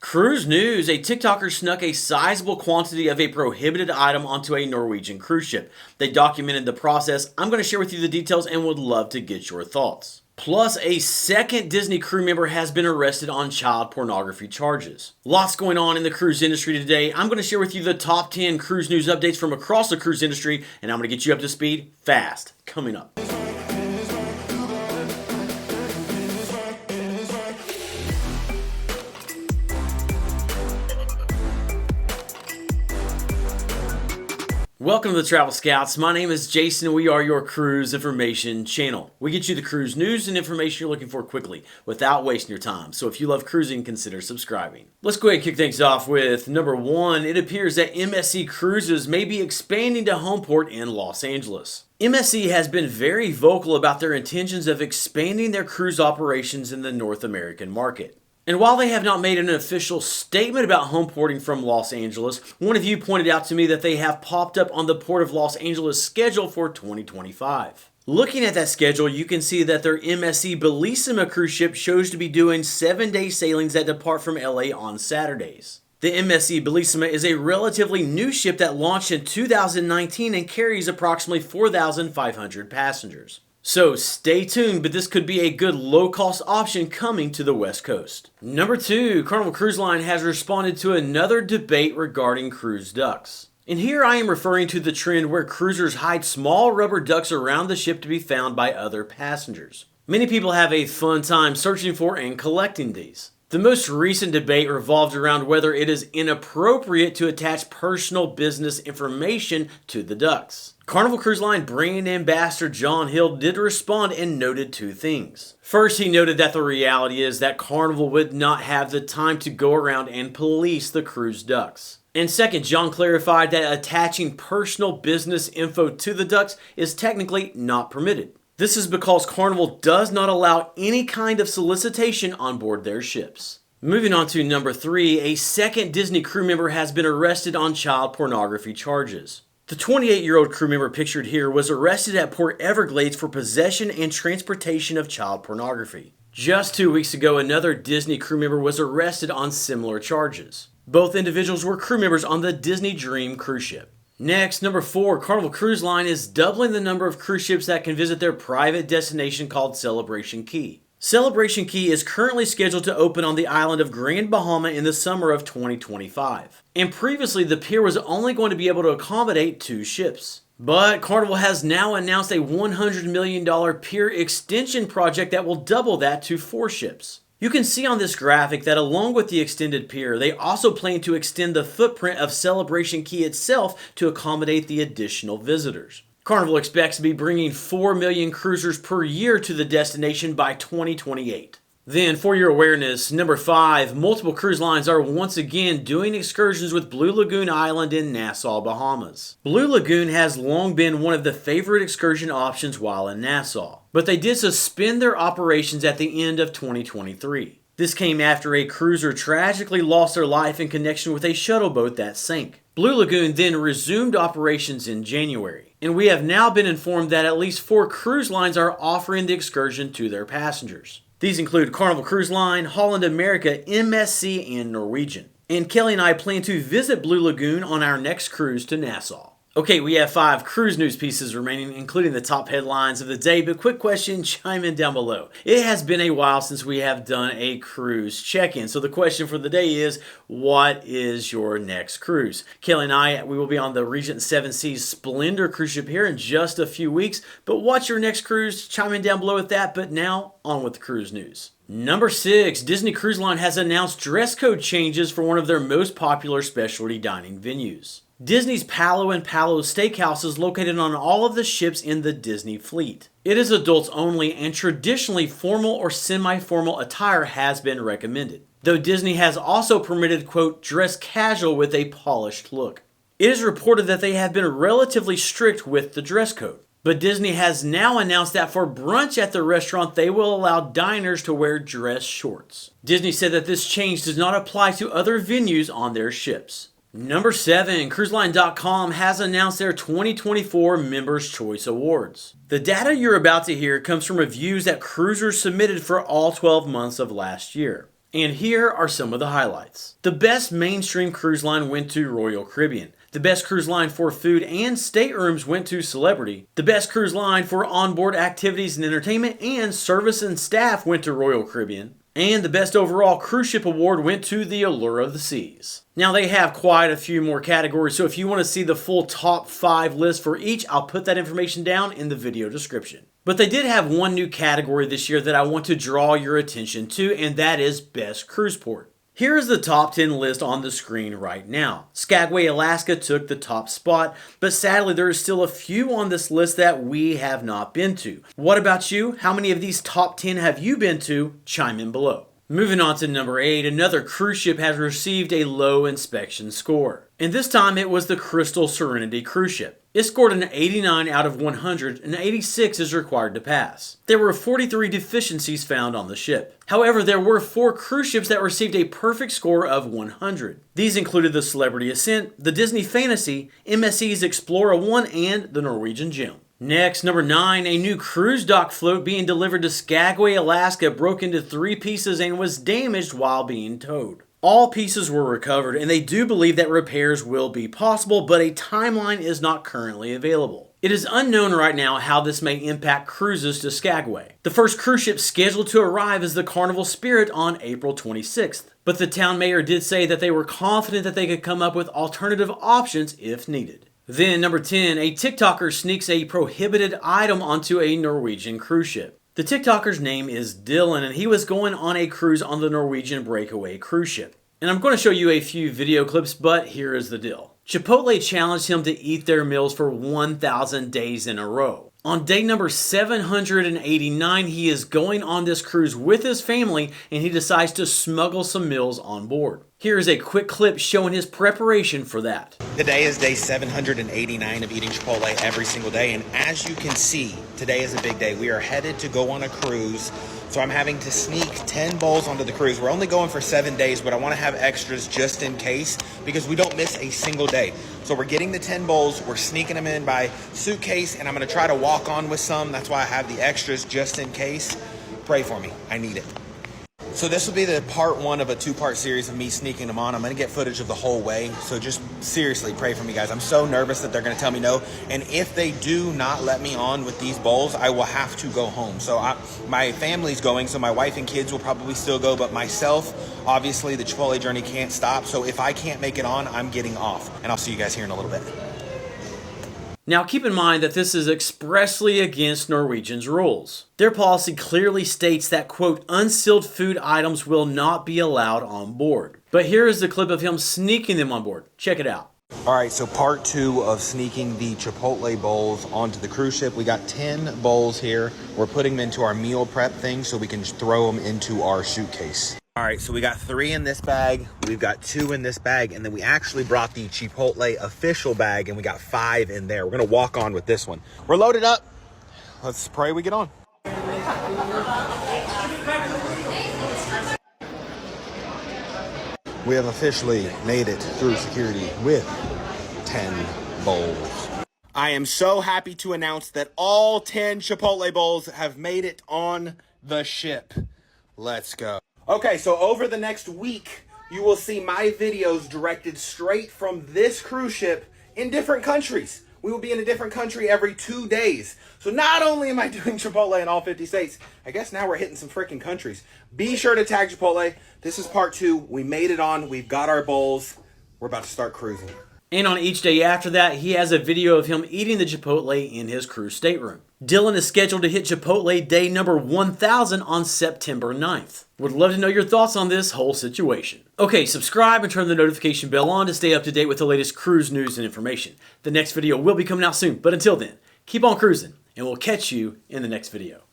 Cruise news, a TikToker snuck a sizable quantity of a prohibited item onto a Norwegian cruise ship. They documented the process. I'm going to share with you the details and would love to get your thoughts. Plus, a second Disney crew member has been arrested on child pornography charges. Lots going on in the cruise industry today. I'm going to share with you the top 10 cruise news updates from across the cruise industry, and I'm going to get you up to speed fast. Coming up. Welcome to the Travel Scouts. My name is Jason and we are your cruise information channel. We get you the cruise news and information you're looking for quickly without wasting your time. So if you love cruising, consider subscribing. Let's go ahead and kick things off with number one. It appears that MSE Cruises may be expanding to Homeport in Los Angeles. MSE has been very vocal about their intentions of expanding their cruise operations in the North American market. And while they have not made an official statement about homeporting from Los Angeles, one of you pointed out to me that they have popped up on the Port of Los Angeles schedule for 2025. Looking at that schedule, you can see that their MSE 𝗵𝗂𝗶𝘀𝗶 cruise ship shows to be doing 7-day sailings that depart from LA on Saturdays. The MSE 𝗵𝗂𝗶𝘀𝗶 is a relatively new ship that launched in 2019 and carries approximately 4,500 passengers. So stay tuned, but this could be a good low-cost option coming to the West Coast. Number two, Carnival Cruise Line has responded to another debate regarding cruise ducks. And here I am referring to the trend where cruisers hide small rubber ducks around the ship to be found by other passengers. Many people have a fun time searching for and collecting these. The most recent debate revolved around whether it is inappropriate to attach personal business information to the ducks. Carnival Cruise Line brand ambassador John Hill did respond and noted two things. First, he noted that the reality is that Carnival would not have the time to go around and police the cruise ducks. And second, John clarified that attaching personal business info to the ducks is technically not permitted. This is because Carnival does not allow any kind of solicitation on board their ships. Moving on to number three, a second Disney crew member has been arrested on child pornography charges. The 28-year-old crew member pictured here was arrested at Port Everglades for possession and transportation of child pornography. Just 2 weeks ago, another Disney crew member was arrested on similar charges. Both individuals were crew members on the Disney Dream cruise ship. Next, number four, Carnival Cruise Line is doubling the number of cruise ships that can visit their private destination called Celebration Key. Celebration Key is currently scheduled to open on the island of Grand Bahama in the summer of 2025. And previously, the pier was only going to be able to accommodate 2 ships. But Carnival has now announced a $100 million pier extension project that will double that to 4 ships. You can see on this graphic that along with the extended pier, they also plan to extend the footprint of Celebration Key itself to accommodate the additional visitors. Carnival expects to be bringing 4 million cruisers per year to the destination by 2028. Then, for your awareness, number 5, multiple cruise lines are once again doing excursions with Blue Lagoon Island in Nassau, Bahamas. Blue Lagoon has long been one of the favorite excursion options while in Nassau, but they did suspend their operations at the end of 2023. This came after a cruiser tragically lost their life in connection with a shuttle boat that sank. Blue Lagoon then resumed operations in January, and we have now been informed that at least 4 cruise lines are offering the excursion to their passengers. These include Carnival Cruise Line, Holland America, MSC, and Norwegian. And Kelly and I plan to visit Blue Lagoon on our next cruise to Nassau. Okay, we have 5 cruise news pieces remaining, including the top headlines of the day, but quick question, chime in down below. It has been a while since we have done a cruise check-in, so the question for the day is, what is your next cruise? Kelly and I, we will be on the Regent 7 Seas Splendor cruise ship here in just a few weeks, but what's your next cruise? Chime in down below with that, but now, on with the cruise news. Number 6, Disney Cruise Line has announced dress code changes for one of their most popular specialty dining venues. Disney's Palo and Palo Steakhouse is located on all of the ships in the Disney fleet. It is adults only, and traditionally formal or semi-formal attire has been recommended, though Disney has also permitted, quote, dress casual with a polished look. It is reported that they have been relatively strict with the dress code, but Disney has now announced that for brunch at the restaurant, they will allow diners to wear dress shorts. Disney said that this change does not apply to other venues on their ships. Number 7, CruiseLine.com has announced their 2024 Members' Choice Awards. The data you're about to hear comes from reviews that cruisers submitted for all 12 months of last year. And here are some of the highlights. The best mainstream cruise line went to Royal Caribbean. The best cruise line for food and staterooms went to Celebrity. The best cruise line for onboard activities and entertainment and service and staff went to Royal Caribbean. And the best overall cruise ship award went to the Allure of the Seas. Now they have quite a few more categories, so if you want to see the full top 5 list for each, I'll put that information down in the video description. But they did have one new category this year that I want to draw your attention to, and that is Best Cruise Port. Here is the top 10 list on the screen right now. Skagway, Alaska took the top spot, but sadly there is still a few on this list that we have not been to. What about you? How many of these top 10 have you been to? Chime in below. Moving on to number 8, another cruise ship has received a low inspection score. And this time it was the Crystal Serenity cruise ship. It scored an 89 out of 100 and 86 is required to pass. There were 43 deficiencies found on the ship. However, there were 4 cruise ships that received a perfect score of 100. These included the Celebrity Ascent, the Disney Fantasy, MSE's Explorer 1, and the Norwegian Gem. Next, number 9, a new cruise dock float being delivered to Skagway, Alaska broke into 3 pieces and was damaged while being towed. All pieces were recovered, and they do believe that repairs will be possible, but a timeline is not currently available. It is unknown right now how this may impact cruises to Skagway. The first cruise ship scheduled to arrive is the Carnival Spirit on April 26th, but the town mayor did say that they were confident that they could come up with alternative options if needed. Then, number 10, a TikToker sneaks a prohibited item onto a Norwegian cruise ship. The TikToker's name is Dylan, and he was going on a cruise on the Norwegian Breakaway cruise ship. And I'm going to show you a few video clips, but here is the deal. Chipotle challenged him to eat their meals for 1,000 days in a row. On day number 789, he is going on this cruise with his family, and he decides to smuggle some meals on board. Here is a quick clip showing his preparation for that. Today is day 789 of eating Chipotle every single day, and as you can see, today is a big day. We are headed to go on a cruise, so I'm having to sneak 10 bowls onto the cruise. We're only going for 7 days, but I want to have extras just in case because we don't miss a single day. So we're getting the 10 bowls, we're sneaking them in by suitcase, and I'm going to try to walk on with some. That's why I have the extras just in case. Pray for me. I need it. So this will be the part 1 of a 2-part series of me sneaking them on. I'm going to get footage of the whole way. So just seriously pray for me, guys. I'm so nervous that they're going to tell me no. And if they do not let me on with these bowls, I will have to go home. So my family's going, so my wife and kids will probably still go. But myself, obviously, the Chipotle journey can't stop. So if I can't make it on, I'm getting off. And I'll see you guys here in a little bit. Now keep in mind that this is expressly against Norwegian's rules. Their policy clearly states that, quote, unsealed food items will not be allowed on board. But here is the clip of him sneaking them on board. Check it out. All right, so part 2 of sneaking the Chipotle bowls onto the cruise ship. We got 10 bowls here. We're putting them into our meal prep thing so we can just throw them into our suitcase. All right, so we got 3 in this bag, we've got 2 in this bag, and then we actually brought the Chipotle official bag, and we got 5 in there. We're gonna walk on with this one. We're loaded up. Let's pray we get on. We have officially made it through security with 10 bowls. I am so happy to announce that all 10 Chipotle bowls have made it on the ship. Let's go. Okay, so over the next week, you will see my videos directed straight from this cruise ship in different countries. We will be in a different country every 2 days. So not only am I doing Chipotle in all 50 states, I guess now we're hitting some freaking countries. Be sure to tag Chipotle. This is part 2. We made it on. We've got our bowls. We're about to start cruising. And on each day after that, he has a video of him eating the Chipotle in his cruise stateroom. Dylan is scheduled to hit Chipotle day number 1,000 on September 9th. Would love to know your thoughts on this whole situation. Okay, subscribe and turn the notification bell on to stay up to date with the latest cruise news and information. The next video will be coming out soon, but until then, keep on cruising, and we'll catch you in the next video.